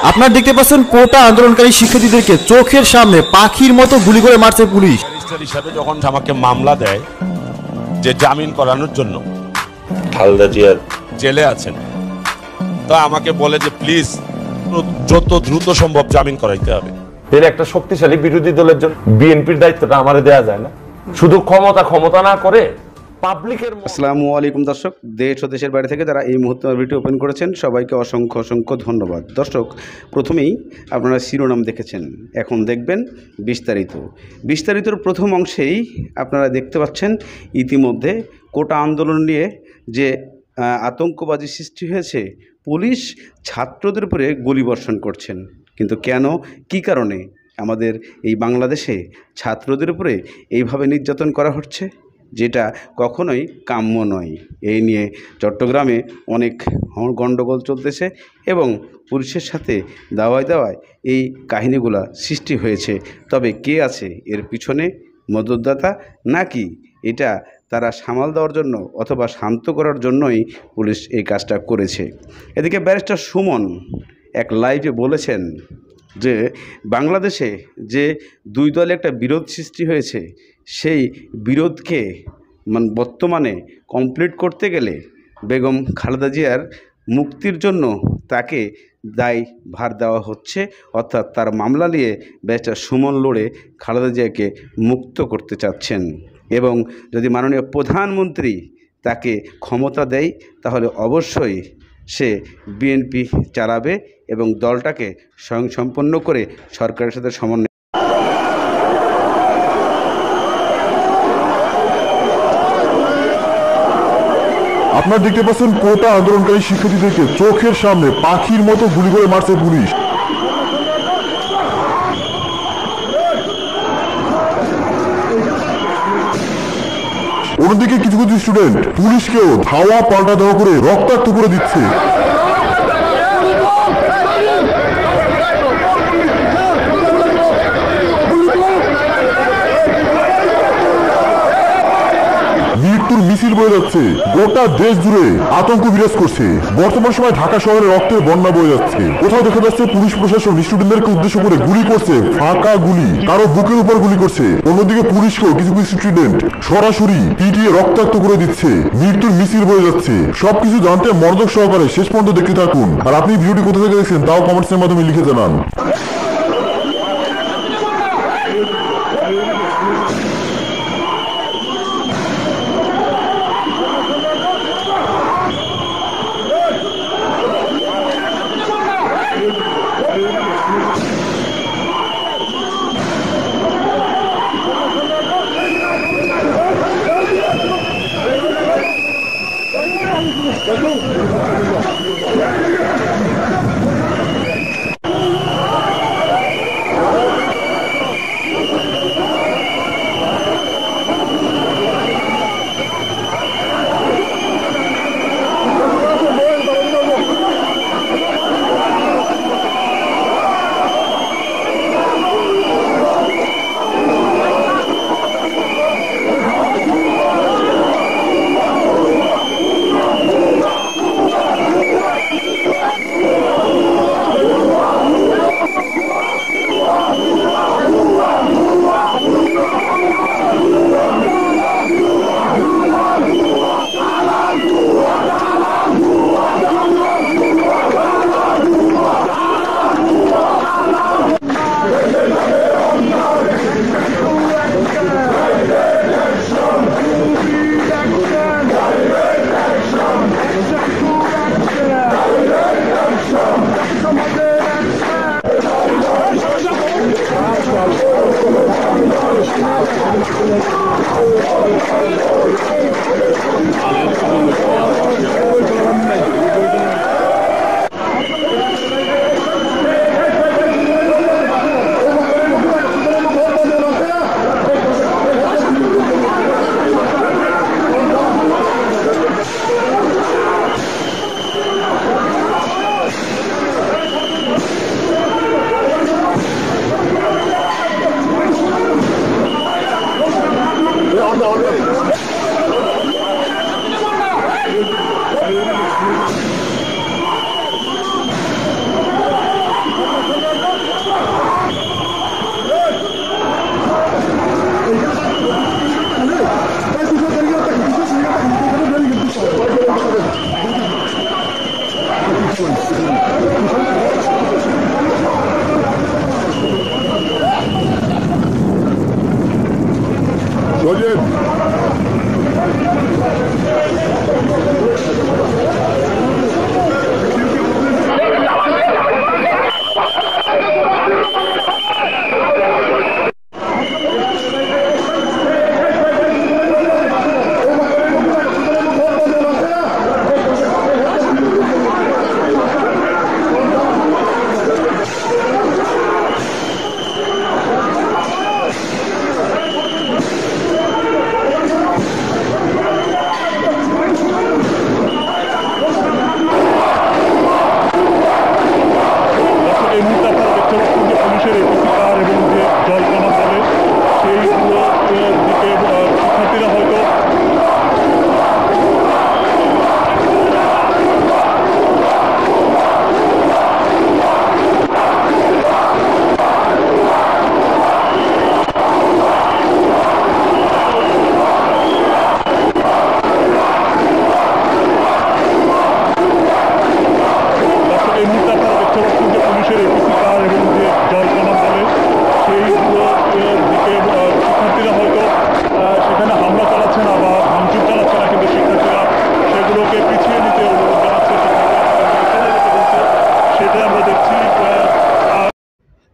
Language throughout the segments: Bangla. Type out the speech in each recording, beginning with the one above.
আপনারা দেখতে পাচ্ছেন কোটা আন্দোলনকারী শিক্ষার্থীদেরকে চোখের সামনে পাখির মতো গুলি করে মারছে পুলিশ। ব্যারিস্টার হিসাবে যখন আমাকে মামলা দেয় যে জামিন করানোর জন্য, খালেদা জিয়ার জেলে আছেন, তা আমাকে বলে যে প্লিজ যত দ্রুত সম্ভব জামিন করাইতে হবে। এর একটা শক্তিশালী বিরোধী দলের জন্য বিএনপির দায়িত্বটা আমারে দেয়া যায় না, শুধু ক্ষমতা না করে পাবলিকের। আসসালামু আলাইকুম দর্শক, দেশ ও দেশের বাইরে থেকে যারা এই মুহূর্তে ভিডিও ওপেন করেছেন সবাইকে অসংখ্য ধন্যবাদ। দর্শক, প্রথমেই আপনারা শিরোনাম দেখেছেন, এখন দেখবেন বিস্তারিতর প্রথম অংশেই আপনারা দেখতে পাচ্ছেন ইতিমধ্যে কোটা আন্দোলন নিয়ে যে আতঙ্কবাদী সৃষ্টি হয়েছে, পুলিশ ছাত্রদের উপরে গুলিবর্ষণ করছেন। কিন্তু কেন, কী কারণে আমাদের এই বাংলাদেশে ছাত্রদের উপরে এইভাবে নির্যাতন করা হচ্ছে, যেটা কখনোই কাম্য নয়। এই নিয়ে চট্টগ্রামে অনেক গণ্ডগোল চলতেছে এবং পুলিশের সাথে দাওয়ায় এই কাহিনীগুলো সৃষ্টি হয়েছে। তবে কে আছে এর পিছনে, মদতদাতা নাকি এটা তারা সামাল দেওয়ার জন্য অথবা শান্ত করার জন্যই পুলিশ এই কাজটা করেছে? এদিকে ব্যারিস্টার সুমন এক লাইভে বলেছেন যে বাংলাদেশে যে দুই দলে একটা বিরোধ সৃষ্টি হয়েছে, সেই বিরোধকে বর্তমানে কমপ্লিট করতে গেলে বেগম খালেদা জিয়ার মুক্তির জন্য তাকে দায়ভার দেওয়া হচ্ছে, অর্থাৎ তার মামলা নিয়ে ব্যারিস্টার সুমন লড়ে খালেদা জিয়াকে মুক্ত করতে চাচ্ছেন। এবং যদি মাননীয় প্রধানমন্ত্রী তাকে ক্ষমতা দেয় তাহলে অবশ্যই সে বিএনপি চালাবে এবং দলটাকে স্বয়ংসম্পন্ন করে সরকারের সাথে সমন্বয়। আপনারা দেখতে পাচ্ছেন কোটা আন্দোলনকারী শিক্ষার্থীদেরকে চোখের সামনে পাখির মতো গুলি করে মারছে পুলিশ। অন্যদিকে কিছু স্টুডেন্ট পুলিশকেও ধাওয়া পাল্টা ধাওয়া করে রক্তাক্ত করে দিচ্ছে। মৃত্যুর মিছিল বয়ে যাচ্ছে, গোটা দেশ জুড়ে আতঙ্ক বিরাজ করছে। বর্তমান সময় ঢাকা শহরে রক্তের বন্যা বয়ে যাচ্ছে। কোথাও দেখা যাচ্ছে পুলিশ প্রশাসন স্টুডেন্টদেরকে উদ্দেশ্য করে গুলি করছে, ফাঁকা গুলি, কারো বুকের উপর গুলি করছে। অন্যদিকে পুলিশকেও কিছু স্টুডেন্ট সরাসরি পিটিয়ে রক্তাক্ত করে দিচ্ছে। মৃত্যুর মিছিল বয়ে যাচ্ছে। সবকিছু জানতে মনোযোগ সহকারে শেষ পর্যন্ত দেখতে থাকুন। আর আপনি ভিডিওটি কোথা থেকে দেখছেন তাও কমেন্টসের মাধ্যমে লিখে জানান।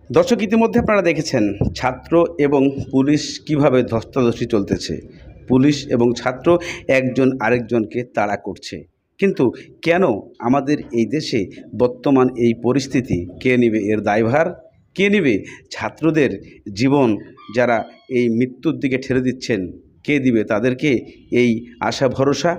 দর্শক, ইতিমধ্যে আপনারা দেখেছেন ছাত্র এবং পুলিশ কিভাবে ধস্তাধস্তি চলতেছে। পুলিশ এবং ছাত্র একজন আরেকজনকে তাড়া করছে। কিন্তু কেন আমাদের এই দেশে বর্তমান এই পরিস্থিতি? কে নেবে এর দায়ভার? কে নেবে ছাত্রদের জীবন যারা এই মৃত্যুর দিকে ঠেলে দিচ্ছেন? কে দিবে তাদেরকে এই আশা ভরসা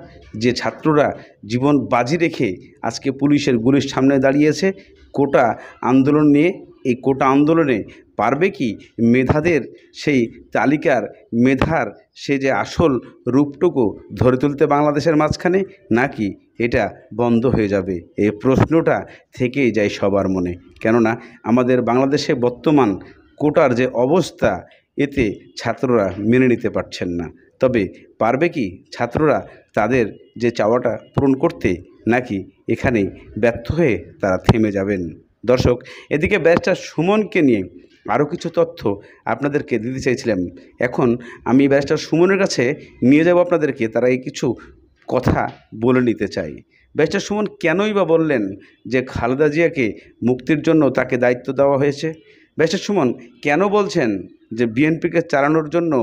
যে ছাত্ররা জীবন বাজি রেখে আজকে পুলিশের গুলির সামনে দাঁড়িয়েছে কোটা আন্দোলন নিয়ে? এই কোটা আন্দোলনে পারবে কি মেধাদের সেই তালিকার মেধার সে যে আসল রূপটুকু ধরে তুলতে বাংলাদেশের মাঝখানে, নাকি এটা বন্ধ হয়ে যাবে? এই প্রশ্নটা থেকেই যায় সবার মনে। কেননা আমাদের বাংলাদেশে বর্তমান কোটার যে অবস্থা, এতে ছাত্ররা মেনে নিতে পারছেন না। তবে পারবে কি ছাত্ররা তাদের যে চাওয়াটা পূরণ করতে, নাকি এখানেই ব্যর্থ হয়ে তারা থেমে যাবেন? দর্শক, এদিকে ব্যারিস্টার সুমনকে নিয়ে আরও কিছু তথ্য আপনাদেরকে দিতে চাইছিলাম। এখন আমি ব্যারিস্টার সুমনের কাছে নিয়ে যাব আপনাদেরকে, তারা এই কিছু কথা বলে নিতে চাই। ব্যারিস্টার সুমন কেনই বা বললেন যে খালেদা জিয়াকে মুক্তির জন্য তাকে দায়িত্ব দেওয়া হয়েছে? ব্যারিস্টার সুমন কেন বলছেন যে বিএনপিকে চালানোর জন্য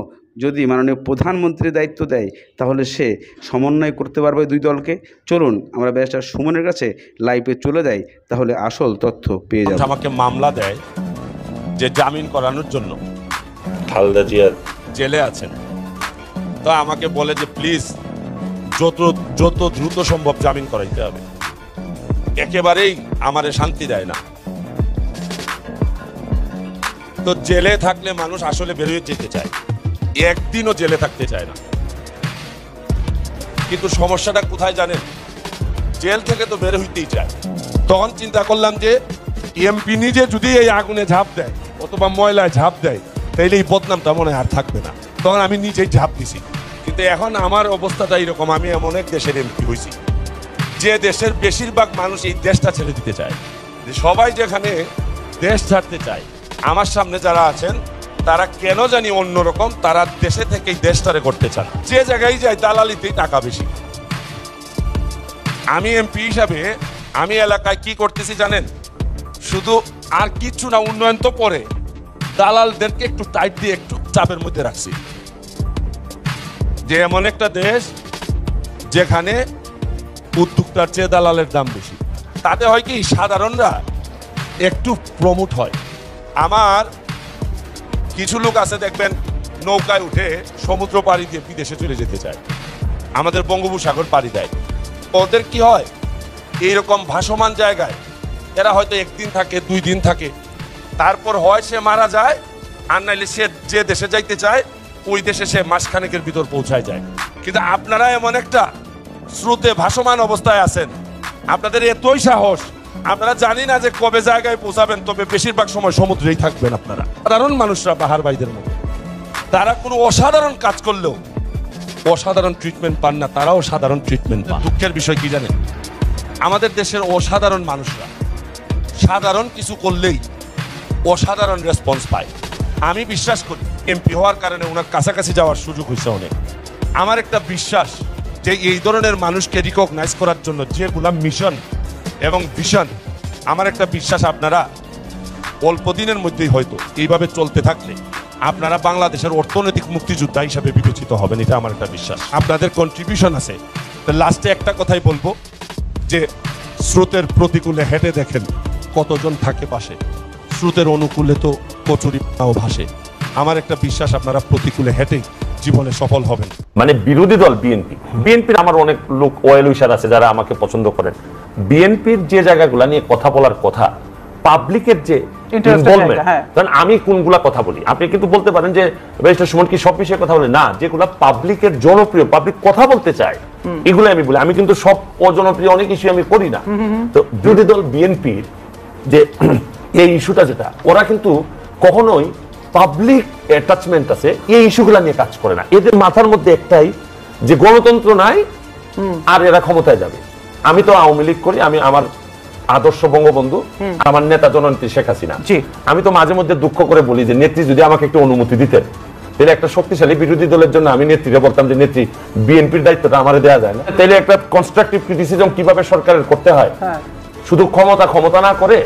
যদি মাননীয় প্রধানমন্ত্রী দায়িত্ব দেয় তাহলে সে সমন্বয় করতে পারবে দুই দলকে? চলুন আমরা ব্যারিস্টার সুমনের কাছে লাইভে চলে যাই, তাহলে আসল তথ্য পেয়ে যাব। আমাকে মামলা দেয় যে জামিন করানোর জন্য, খালেদা জিয়া জেলে আছেন, তো আমাকে বলে যে প্লিজ যত দ্রুত সম্ভব জামিন করাইতে হবে। একেবারেই আমারে শান্তি দেয় না। তো জেলে থাকলে মানুষ আসলে বেরিয়ে যেতে চায়, একদিনও জেলে থাকতে চায় না। কিন্তু সমস্যাটা কোথায় জানেন? জেল থেকে তো বের হইতেই চায়। তখন চিন্তা করলাম যে এমপি নিজে যদি এই আগুনে ঝাঁপ দেয় অথবা ময়লায় ঝাঁপ দেয়, তাইলে এই বদনামটা মনে হয় আর থাকবে না। তখন আমি নিজেই ঝাঁপ দিছি। কিন্তু এখন আমার অবস্থাটা এরকম, আমি এমন এক দেশের এমপি হয়েছি যে দেশের বেশিরভাগ মানুষ এই দেশটা ছেড়ে দিতে চায়। সবাই যেখানে দেশ ছাড়তে চায়, আমার সামনে যারা আছেন তারা কেন জানি অন্যরকম, তারা দেশে থেকেই দেশটারে করতে চান। যে জায়গায় যায় দালালিতেই টাকা বেশি। আমি এমপি হিসাবে আমি এলাকায় কি করতেছি জানেন? শুধু আর কিছু না, উন্নয়ন তো পরে, দালালদেরকে একটু টাইট দিয়ে একটু চাপের মধ্যে রাখছি। যে এমন একটা দেশ যেখানে উদ্যোক্তার চেয়ে দালালের দাম বেশি, তাতে হয় কি সাধারণরা একটু প্রমোট হয়। আমার কিছু লোক আছে দেখবেন নৌকায় উঠে সমুদ্র পাড়ি দিয়ে বিদেশে চলে যেতে চায়, আমাদের বঙ্গোপসাগর পাড়ি দেয়। ওদের কি হয়, এইরকম ভাসমান জায়গায় এরা হয়তো একদিন থাকে, 2 দিন থাকে, তারপর হয় সে মারা যায়, আর নাইলে সে যে দেশে যাইতে চায় ওই দেশে সে মাসখানেকের ভিতর পৌঁছায় যায়। কিন্তু আপনারা এমন একটা স্রোতে ভাসমান অবস্থায় আছেন, আপনাদের এতই সাহস, আপনারা জানি না যে কবে জায়গায় পৌঁছাবেন, তবে বেশিরভাগ সময় সমুদ্রেই থাকবেন আপনারা। সাধারণ মানুষরা বাহার ভাইদের মতো, তারা কোনো অসাধারণ কাজ করলেও অসাধারণ ট্রিটমেন্ট পান না, তারাও সাধারণ ট্রিটমেন্ট পান। দুঃখের বিষয় কি জানেন? আমাদের দেশের অসাধারণ মানুষরা সাধারণ কিছু করলেই অসাধারণ রেসপন্স পায়। আমি বিশ্বাস করি এমপি হওয়ার কারণে ওনার কাছাকাছি যাওয়ার সুযোগ হয়েছে অনেক। আমার একটা বিশ্বাস যে এই ধরনের মানুষকে রিকগনাইজ করার জন্য যেগুলা মিশন এবং ভিশন, আমার একটা বিশ্বাস আপনারা অল্প দিনের মধ্যেই হয়তো এইভাবে চলতে থাকলে আপনারা বাংলাদেশের অর্থনৈতিক মুক্তিযোদ্ধা হিসাবে বিবেচিত হবেন, এটা আমার একটা বিশ্বাস। আপনাদের কন্ট্রিবিউশন আছে। লাস্টে একটা কথাই বলবো যে স্রোতের প্রতিকূলে হেঁটে দেখেন কতজন থাকে পাশে, স্রোতের অনুকূলে তো কচুরিপানাও ভাসে। আমার একটা বিশ্বাস আপনারা প্রতিকূলে হেঁটে জীবনে সফল হবেন। মানে বিরোধী দল বিএনপির আমার অনেক লোক ওয়েল উইশার আছে যারা আমাকে পছন্দ করেন। বিএনপির যে জায়গাগুলো নিয়ে কথা বলার কথা, পাবলিকের যে ইনভলভমেন্ট, কারণ আমি কোনগুলা কথা বলি, আপনি কিন্তু বলতে পারেন যে ব্যারিস্টার সুমন কি সব বিষয়ে কথা বলে না, যেগুলা পাবলিকের জনপ্রিয়, পাবলিক কথা বলতে চায় এগুলো আমি বলি। আমি কিন্তু সব অজনপ্রিয় অনেক ইস্যু আমি করি না। তো বিরোধী দল বিএনপির যে এই ইস্যুটা, যেটা ওরা কিন্তু কখনোই পাবলিক অ্যাটাচমেন্ট আছে এই ইস্যুগুলা নিয়ে কাজ করে না। এদের মাথার মধ্যে একটাই যে গণতন্ত্র নাই আর এরা ক্ষমতায় যাবে। আমি তো আওয়ামী লীগ করি, আমি আমার আদর্শ বঙ্গবন্ধু, আমার নেতা জননেত্রী শেখ হাসিনা। আমি তো মাঝে মধ্যে দুঃখ করে বলি যে নেত্রী যদি আমাকে একটু অনুমতি দিতেন, তাহলে একটা শক্তিশালী বিরোধী দলের জন্য আমি নেত্রীকে বলতাম যে নেত্রী বিএনপির দায়িত্বটা আমারে দেওয়া যায় না। তাহলে একটা কনস্ট্রাকটিভ ক্রিটিসিজম কিভাবে সরকারের করতে হয়, শুধু ক্ষমতা না করে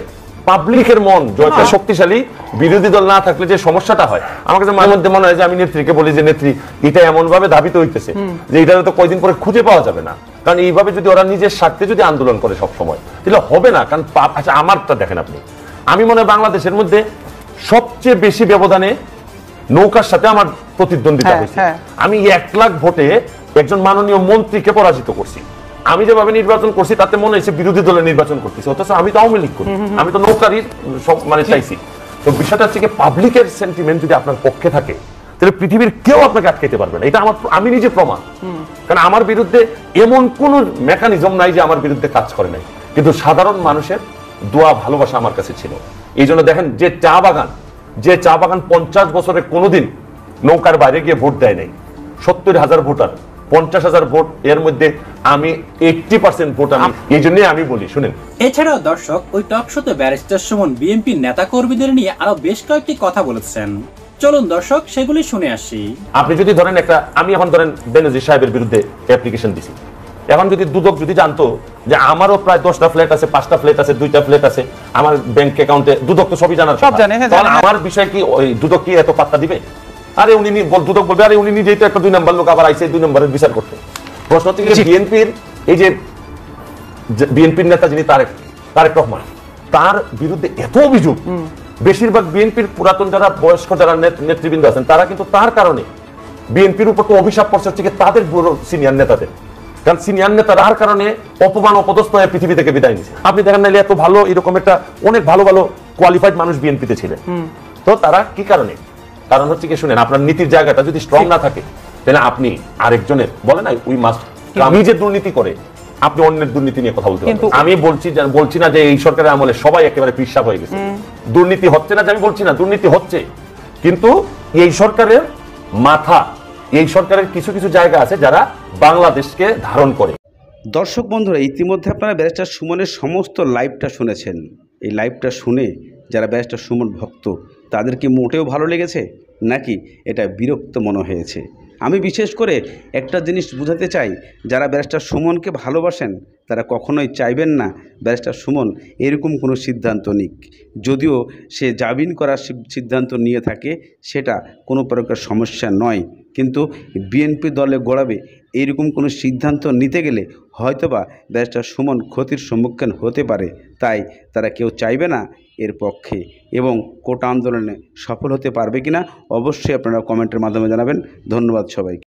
পাবলিকের মন একটা শক্তিশালী, বিরোধী দল না থাকলে যে সমস্যাটা হয়, আমার কাছে মাঝে মধ্যে মনে হয় যে আমি নেত্রীকে বলি যে নেত্রী এটা এমন ভাবে ধাবিত হইতেছে যে এটা তো কয়দিন পরে খুঁজে পাওয়া যাবে না, কারণ এইভাবে যদি ওরা নিজের স্বার্থে যদি আন্দোলন করে সব সময় তাহলে হবে না। কারণ আচ্ছা আমারটা দেখেন আপনি, আমি মনে হয় বাংলাদেশের মধ্যে সবচেয়ে বেশি ব্যবধানে নৌকার সাথে আমার প্রতিদ্বন্দ্বিতা হয়েছে। আমি 1 লাখ ভোটে একজন মাননীয় মন্ত্রীকে পরাজিত করছি। আমি যেভাবে নির্বাচন করছি তাতে মনে হয়েছে বিরোধী দলের নির্বাচন করতেছি, অথচ আমি তো আওয়ামী লীগ করি, আমি তো নৌকারই সব মানে চাইছি। তো বিষয়টা হচ্ছে কি, পাবলিকের সেন্টিমেন্ট যদি আপনার পক্ষে থাকে তাহলে পৃথিবীর কেউ আপনাকে আটকাইতে পারবে না। এটা আমি নিজে প্রমাণ, কারণ আমার বিরুদ্ধে এমন কোন মেকানিজম নাই যে আমার বিরুদ্ধে কাজ করে নাই, কিন্তু সাধারণ মানুষের দোয়া ভালোবাসা আমার কাছে ছিল। এই জন্য দেখেন যে চা বাগান 50 বছরে কোনোদিন নৌকার বাইরে গিয়ে ভোট দেয় নাই, 70,000 ভোটার 50,000 ভোট, এর মধ্যে আমি 80% ভোট আমি, এই জন্যই আমি বলি শুনেন। এছাড়াও দর্শক ওই টক শোতে ব্যারিস্টার সুমন বিএনপির নেতা কর্মীদের নিয়ে আরো বেশ কয়েকটি কথা বলেছেন। চলুন দর্শক সেগুলি শুনে আসি। আপনি যদি ধরেন আমি এখন ধরেন বেনজির সাহেবের বিরুদ্ধে অ্যাপ্লিকেশন দিছি, এখন যদি দুদক যদি জানতো যে আমারও প্রায় 10টা ফ্ল্যাট আছে, 5টা ফ্ল্যাট আছে, 2টা ফ্ল্যাট আছে আমার ব্যাংক অ্যাকাউন্টে, দুদক তো সবই জানার, সব জানে, তাহলে আমার বিষয় কি ওই দুদক কি এত পাত্তা দিবে? আরে উনি দুদক বলবে আরে উনি নিজেই তো একটা 2 নম্বর লোক, আবার আইসে 2 নম্বরের বিচার করতে। প্রশ্ন হচ্ছে বিএনপির এই যে বিএনপির নেতা যিনি তারেক রহমান, তার বিরুদ্ধে এত অভিযোগ, বেশিরভাগ বিএনপির পুরাতন যারা বয়স্ক যারা নেতৃবৃন্দ আছেন তারা কিন্তু তার কারণে বিএনপির উপর তো অভিশাপ পড়ছে হচ্ছে তাদের বড় সিনিয়র নেতাদের, কারণ সিনিয়র নেতার কারণে অপমান অপদস্থ হয়ে পৃথিবী থেকে বিদায় নিয়েছে। আপনি দেখেন নাইলে এত ভালো এরকম একটা অনেক ভালো কোয়ালিফাইড মানুষ বিএনপিতে ছিলেন, তো তারা কি কারণে? কারণ হচ্ছে কি শুনেন, আপনার নীতির জায়গাটা যদি স্ট্রং না থাকে তাহলে আপনি আরেকজনের বলে না উই মাস্ট, আমি যে দুর্নীতি করে আপনি অন্যের দুর্নীতি নিয়ে কথা বলতে পারেন। আমি বলছি না যে এই সরকারের আমলে সবাই একেবারে পিসাব হয়ে গেছে, দুর্নীতি হচ্ছে না যে আমি বলছি না, দুর্নীতি হচ্ছে, কিন্তু এই সরকারের মাথা, এই সরকারের কিছু কিছু জায়গা আছে যারা বাংলাদেশকে ধারণ করে। দর্শক বন্ধুরা, ইতিমধ্যে আপনারা ব্যারিস্টার সুমনের সমস্ত লাইভটা শুনেছেন। এই লাইভটা শুনে যারা ব্যারিস্টার সুমন ভক্ত তাদের কি মোটেও ভালো লেগেছে নাকি এটা বিরক্ত মনে হয়েছে? আমি বিশেষ করে একটা জিনিস বুঝাতে চাই, যারা ব্যারিস্টার সুমনকে ভালোবাসেন তারা কখনোই চাইবেন না ব্যারিস্টার সুমন এরকম কোনো সিদ্ধান্ত নিক। যদিও সে জামিন করার সিদ্ধান্ত নিয়ে থাকে সেটা কোনো প্রকার সমস্যা নয়, কিন্তু বিএনপি দলে গড়াবে এইরকম কোনো সিদ্ধান্ত নিতে গেলে হয়তোবা ব্যারিস্টার সুমন ক্ষতির সম্মুখীন হতে পারে। তাই তারা কেউ চাইবে না এর পক্ষে, এবং কোটা আন্দোলনে সফল হতে পারবে কিনা অবশ্যই আপনারা কমেন্টের মাধ্যমে জানাবেন। ধন্যবাদ সবাইকে।